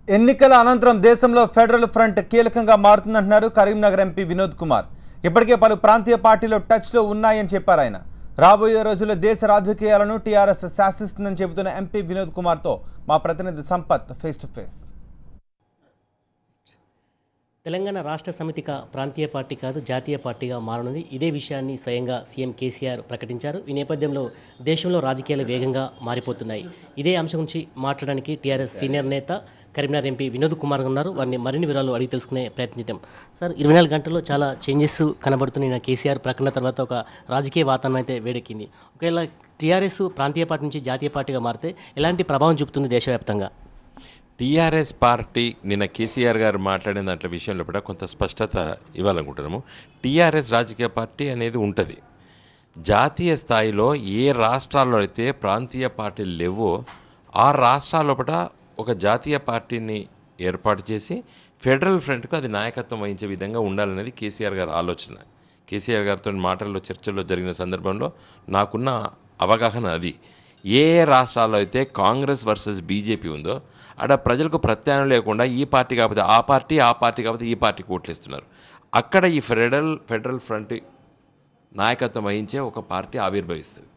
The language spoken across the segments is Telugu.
ఎన్నికల అనంతరం దేశంలో ఫెడరల్ ఫ్రంట్ కీలకంగా మారుతుందంటున్నారు కరీంనగర్ ఎంపీ వినోద్ కుమార్. ఇప్పటికే పలు ప్రాంతీయ పార్టీలు టచ్లో ఉన్నాయని చెప్పారు ఆయన. రాబోయే రోజుల్లో దేశ రాజకీయాలను టీఆర్ఎస్ శాసిస్తుందని చెబుతున్న ఎంపీ వినోద్ కుమార్తో మా ప్రతినిధి Sampath face to face. Telangana రాష్ట్ర సమితి ప్రాంతీయ పార్టీ కాదు, జాతీయ పార్టీగా మారనుంది. ఇదే విషయాన్ని స్వయంగా సీఎం కేసీఆర్ ప్రకటించారు. ఈ నేపథ్యంలో దేశంలో రాజకీయాలు వేగంగా మారిపోతున్నాయి. ఇదే అంశం గురించి మాట్లాడడానికి టీఆర్ఎస్ సీనియర్ నేత కరీంనగర్ ఎంపీ వినోద్ కుమార్ ఉన్నారు. వారిని మరిన్ని వివరాలు అడిగి తెలుసుకునే ప్రయత్నిద్దాం. సార్, 24 గంటల్లో చాలా చేంజెస్ కనబడుతున్నాయి. కేసీఆర్ ప్రకటన తర్వాత ఒక రాజకీయ వాతావరణం అయితే వేడెక్కింది. ఒకవేళ టీఆర్ఎస్ ప్రాంతీయ పార్టీ నుంచి జాతీయ పార్టీగా మారితే ఎలాంటి ప్రభావం చూపుతుంది దేశవ్యాప్తంగా? టీఆర్ఎస్ పార్టీ నిన్న కేసీఆర్ గారు మాట్లాడిన దాంట్లో విషయంలో కూడా కొంత స్పష్టత ఇవ్వాలనుకుంటున్నాము. టీఆర్ఎస్ రాజకీయ పార్టీ అనేది ఉంటుంది. జాతీయ స్థాయిలో ఏ రాష్ట్రాల్లో అయితే ప్రాంతీయ పార్టీలు లేవో ఆ రాష్ట్రాల్లో కూడా ఒక జాతీయ పార్టీని ఏర్పాటు చేసి ఫెడరల్ ఫ్రంట్కు అది నాయకత్వం వహించే విధంగా ఉండాలనేది కేసీఆర్ గారి ఆలోచన. కేసీఆర్ గారితో మాటల్లో చర్చల్లో జరిగిన సందర్భంలో నాకున్న అవగాహన అది. ఏ రాష్ట్రాల్లో అయితే కాంగ్రెస్ వర్సెస్ బీజేపీ ఉందో అక్కడ ప్రజలకు ప్రత్యామ్నాయం లేకుండా ఈ పార్టీ కాకపోతే ఆ పార్టీ, ఆ పార్టీ కాకపోతే ఈ పార్టీకి ఓట్లేస్తున్నారు. అక్కడ ఈ ఫెడరల్ ఫ్రంట్ నాయకత్వం వహించే ఒక పార్టీ ఆవిర్భవిస్తుంది.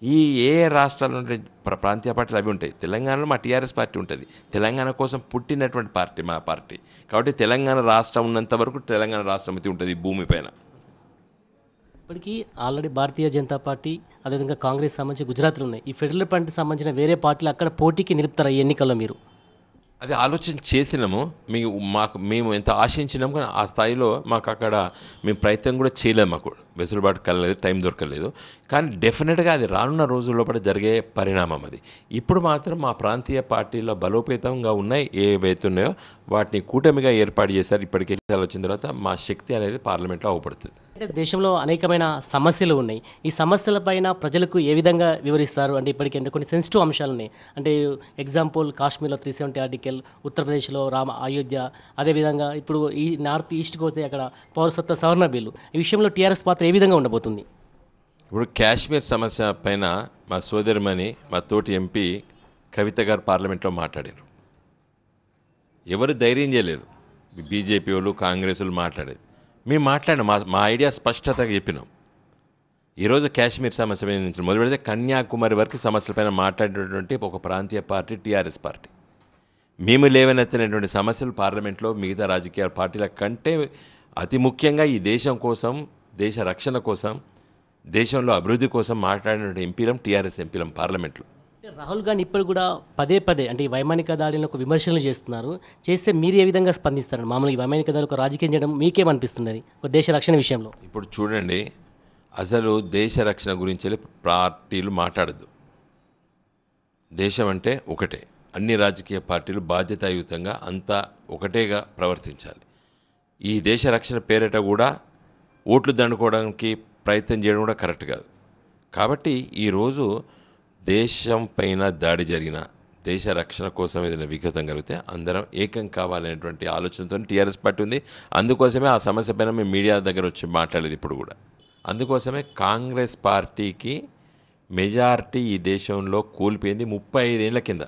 ఈ ఏ రాష్ట్రాల్లో ఉంటే ప్రాంతీయ పార్టీలు అవి ఉంటాయి. తెలంగాణలో మా టీఆర్ఎస్ పార్టీ ఉంటుంది. తెలంగాణ కోసం పుట్టినటువంటి పార్టీ మా పార్టీ. కాబట్టి తెలంగాణ రాష్ట్రం ఉన్నంత వరకు తెలంగాణ రాష్ట్ర సమితి ఉంటుంది భూమిపైన. ఇప్పటికీ ఆల్రెడీ భారతీయ జనతా పార్టీ, అదేవిధంగా కాంగ్రెస్ సంబంధించి గుజరాత్లో ఉన్నాయి. ఈ ఫెడరల్ ఫ్రంట్కి సంబంధించిన వేరే పార్టీలు అక్కడ పోటీకి నిలుపుతారు ఈ ఎన్నికల్లో మీరు? అది ఆలోచన చేసినాము. మేము ఎంత ఆశించినాము కానీ ఆ స్థాయిలో మాకు అక్కడ మేము ప్రయత్నం కూడా చేయలేదు. మాకు వెసులుబాటు కలలేదు, టైం దొరకలేదు. కానీ డెఫినెట్గా అది రానున్న రోజుల్లో కూడా జరిగే పరిణామం అది. ఇప్పుడు మాత్రం మా ప్రాంతీయ పార్టీలో బలోపేతంగా ఉన్నాయి ఏవైతే ఉన్నాయో వాటిని కూటమిగా ఏర్పాటు చేశారు. ఇప్పటికే వచ్చిన తర్వాత మా శక్తి అనేది పార్లమెంట్లో అవపడుతుంది. అంటే దేశంలో అనేకమైన సమస్యలు ఉన్నాయి. ఈ సమస్యలపైన ప్రజలకు ఏ విధంగా వివరిస్తారు? అంటే ఇప్పటికే కొన్ని సెన్సిటివ్ అంశాలు ఉన్నాయి. అంటే ఎగ్జాంపుల్ కాశ్మీర్లో 370 ఆర్టికల్, ఉత్తరప్రదేశ్లో అయోధ్య, అదేవిధంగా ఇప్పుడు ఈ నార్త్ ఈస్ట్కి పోతే అక్కడ పౌరసత్వ సవరణ బిల్లు. ఈ విషయంలో టీఆర్ఎస్ పాత్ర ఏ విధంగా ఉండబోతుంది? ఇప్పుడు కాశ్మీర్ సమస్య పైన మా సోదరిమణి, మా తోటి ఎంపీ కవిత గారు పార్లమెంట్లో మాట్లాడారు. ఎవరు ధైర్యం చేయలేదు. బీజేపీ వాళ్ళు, కాంగ్రెస్ వాళ్ళు మాట్లాడేది. మేము మాట్లాడినాం. మా ఐడియా స్పష్టతగా చెప్పినాం. ఈరోజు కాశ్మీర్ సమస్య మీద నుంచి మొదలు పెడితే కన్యాకుమారి వరకు సమస్యలపైన మాట్లాడినటువంటి ఒక ప్రాంతీయ పార్టీ టీఆర్ఎస్ పార్టీ. మేము లేవనెత్తినటువంటి సమస్యలు పార్లమెంట్లో మిగతా రాజకీయ పార్టీల కంటే అతి ముఖ్యంగా ఈ దేశం కోసం, దేశ రక్షణ కోసం, దేశంలో అభివృద్ధి కోసం మాట్లాడినటువంటి ఎంపీలం టీఆర్ఎస్ ఎంపీలం పార్లమెంట్లో. రాహుల్ గాంధీ ఇప్పుడు కూడా పదే ఈ వైమానిక దాడిని ఒక విమర్శలు చేస్తున్నారు. చేస్తే మీరు ఏ విధంగా స్పందిస్తారు? మామూలుగా ఈ వైమానిక దాడి ఒక రాజకీయం చేయడం మీకేమనిపిస్తున్నది ఒక దేశ రక్షణ విషయంలో? ఇప్పుడు చూడండి, అసలు దేశ రక్షణ గురించి పార్టీలు మాట్లాడద్దు. దేశం అంటే ఒకటే. అన్ని రాజకీయ పార్టీలు బాధ్యతాయుతంగా అంతా ఒకటేగా ప్రవర్తించాలి. ఈ దేశ రక్షణ పేరిట కూడా ఓట్లు దండుకోవడానికి ప్రయత్నం చేయడం కూడా కరెక్ట్ కాదు. కాబట్టి ఈరోజు దేశం పైన దాడి జరిగిన, దేశ రక్షణ కోసం ఏదైనా విఘాతం కలిగితే అందరం ఏకం కావాలనేటువంటి ఆలోచనతో టీఆర్ఎస్ పార్టీ ఉంది. అందుకోసమే ఆ సమస్య పైన మేము మీడియా దగ్గర వచ్చి మాట్లాడేది ఇప్పుడు కూడా. అందుకోసమే కాంగ్రెస్ పార్టీకి మెజారిటీ ఈ దేశంలో కోల్పోయింది 35 ఏళ్ల కింద.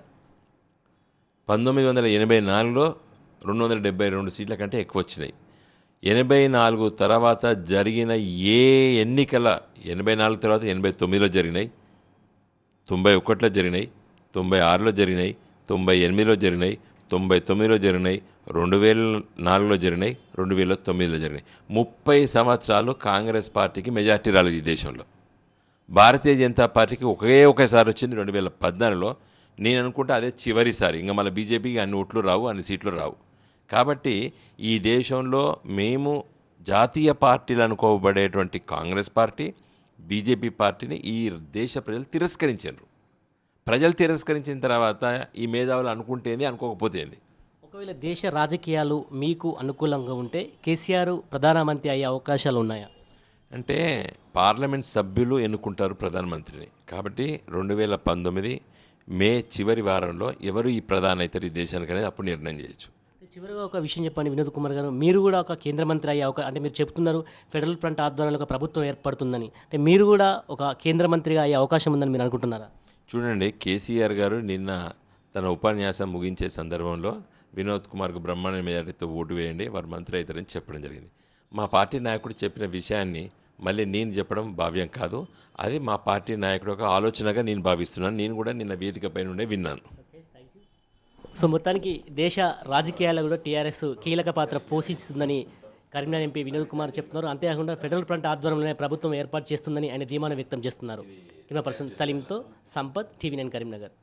1984లో 272 సీట్ల కంటే ఎక్కువ వచ్చినాయి. 84 తర్వాత జరిగిన ఏ ఎన్నికల 84 తర్వాత 89లో జరిగినాయి, 91లో జరిగినాయి, 96లో జరిగినాయి, 98లో జరిగినాయి, 99లో జరిగినాయి, 2004లో జరిగినాయి, 2009లో జరిగినాయి. 30 సంవత్సరాలు కాంగ్రెస్ పార్టీకి మెజార్టీ రాలేదు ఈ దేశంలో. భారతీయ జనతా పార్టీకి ఒకేసారి వచ్చింది 2014లో. నేను అనుకుంటే అదే చివరిసారి. ఇంకా మళ్ళీ బీజేపీకి అన్ని ఓట్లు రావు, అన్ని సీట్లు రావు. కాబట్టి ఈ దేశంలో మేము జాతీయ పార్టీలు అనుకోబడేటువంటి కాంగ్రెస్ పార్టీ, బీజేపీ పార్టీని ఈ దేశ ప్రజలు తిరస్కరించారు. ప్రజలు తిరస్కరించిన తర్వాత ఈ మేధావులు అనుకుంటేంది, అనుకోకపోతేంది. ఒకవేళ దేశ రాజకీయాలు మీకు అనుకూలంగా ఉంటే కేసీఆర్ ప్రధానమంత్రి అయ్యే అవకాశాలు ఉన్నాయా? అంటే పార్లమెంట్ సభ్యులు ఎన్నుకుంటారు ప్రధానమంత్రిని. కాబట్టి 2019 మే చివరి వారంలో ఎవరు ఈ ప్రధాని అవుతారు ఈ దేశానికి అనేది అప్పుడు నిర్ణయం చేయొచ్చు. చివరిగా ఒక విషయం చెప్పండి వినోద్ కుమార్ గారు, మీరు కూడా ఒక కేంద్ర మంత్రి అయ్యే అంటే మీరు చెప్తున్నారు ఫెడరల్ ఫ్రంట్ ఆధ్వర్యంలో ఒక ప్రభుత్వం ఏర్పడుతుందని, అంటే మీరు కూడా ఒక కేంద్ర మంత్రిగా అయ్యే అవకాశం ఉందని మీరు అనుకుంటున్నారా? చూడండి, కేసీఆర్ గారు నిన్న తన ఉపన్యాసం ముగించే సందర్భంలో వినోద్ కుమార్కు బ్రహ్మాండ మెజారిటీతో ఓటు వేయండి, వారు మంత్రి అవుతారని చెప్పడం జరిగింది. మా పార్టీ నాయకుడు చెప్పిన విషయాన్ని మళ్ళీ నేను చెప్పడం భావ్యం కాదు. అది మా పార్టీ నాయకుడు ఒక ఆలోచనగా నేను భావిస్తున్నాను. నేను కూడా నిన్న వేదిక పై నుండే విన్నాను. సో మొత్తానికి దేశ రాజకీయాల్లో కూడా టీఆర్ఎస్ కీలక పాత్ర పోషిస్తుందని కరీంనగర్ ఎంపీ వినోద్ కుమార్ చెప్తున్నారు. అంతేకాకుండా ఫెడరల్ ఫ్రంట్ ఆధ్వర్యంలోనే ప్రభుత్వం ఏర్పాటు చేస్తుందని ఆయన ధీమాను వ్యక్తం చేస్తున్నారు. కెమెరా పర్సన్ సలీంతో సంపత్, టీవీ9 కరీంనగర్.